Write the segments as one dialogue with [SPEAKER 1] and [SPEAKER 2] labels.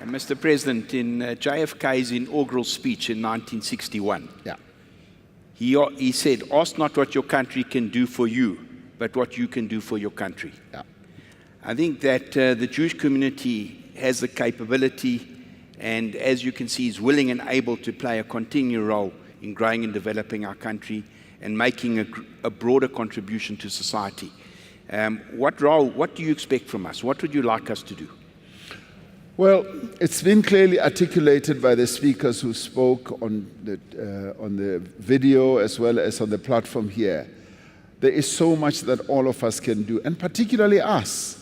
[SPEAKER 1] Mr. President, in JFK's inaugural speech in 1961, he said, "Ask not what your country can do for you, but what you can do for your country." I think that the Jewish community has the capability and, as you can see, is willing and able to play a continued role in growing and developing our country and making a broader contribution to society. What do you expect from us? What would you like us to do?
[SPEAKER 2] Well, it's been clearly articulated by the speakers who spoke on the video as well as on the platform here. There is so much that all of us can do, and particularly us,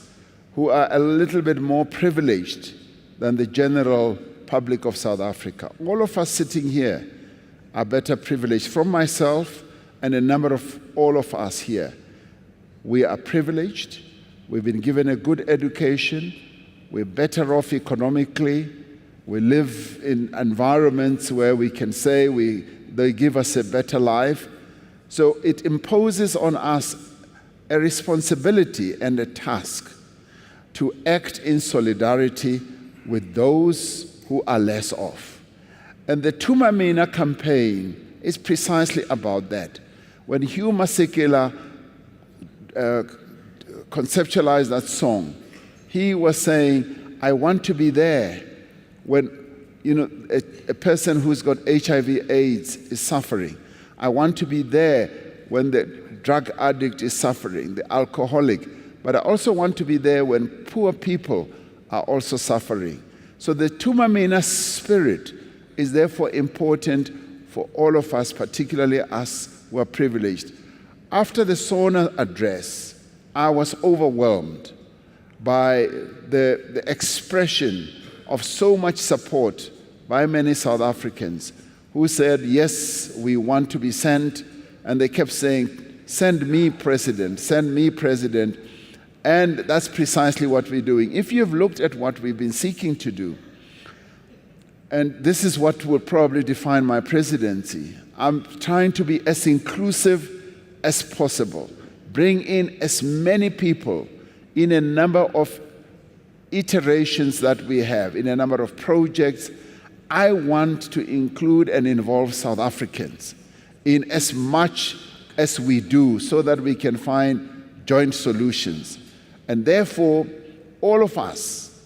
[SPEAKER 2] who are a little bit more privileged than the general public of South Africa. All of us sitting here are better privileged. From myself and a number of all of us here, we are privileged. We've been given a good education. We're better off economically. We live in environments where we can say they give us a better life. So it imposes on us a responsibility and a task to act in solidarity with those who are less off. And the Tumamina campaign is precisely about that. When Hugh Masekela conceptualized that song, he was saying, I want to be there when a person who's got HIV/AIDS is suffering. I want to be there when the drug addict is suffering, the alcoholic. But I also want to be there when poor people are also suffering. So the Tumamina spirit is therefore important for all of us, particularly us who are privileged. After the SONA address, I was overwhelmed by the expression of so much support by many South Africans who said, yes, we want to be sent. And they kept saying, send me, President, send me, President. And that's precisely what we're doing. If you've looked at what we've been seeking to do, and this is what will probably define my presidency, I'm trying to be as inclusive as possible, bring in as many people in a number of iterations that we have, in a number of projects. I want to include and involve South Africans in as much as we do so that we can find joint solutions. And therefore, all of us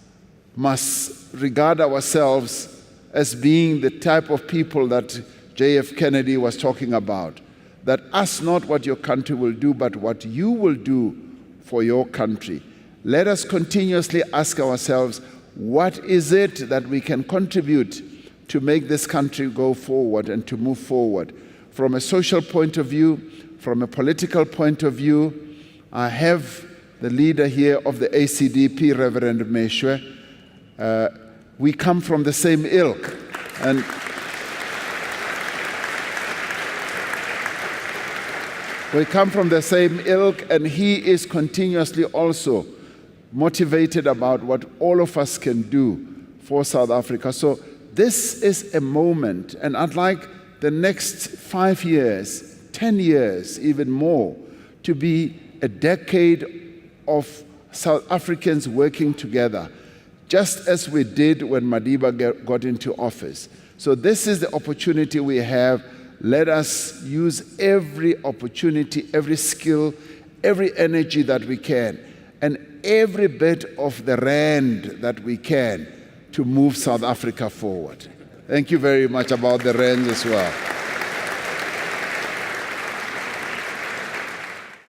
[SPEAKER 2] must regard ourselves as being the type of people that J.F. Kennedy was talking about, that ask not what your country will do, but what you will do for your country. Let us continuously ask ourselves, what is it that we can contribute to make this country go forward and to move forward? From a social point of view, from a political point of view, I have the leader here of the ACDP, Reverend Meshwe. We come from the same ilk. And we come from the same ilk, and he is continuously also motivated about what all of us can do for South Africa. So this is a moment, and I'd like the next 5 years, 10 years, even more, to be a decade of South Africans working together, just as we did when Madiba got into office. So this is the opportunity we have. Let us use every opportunity, every skill, every energy that we can, and every bit of the rand that we can to move South Africa forward. Thank you very much about the rand as well.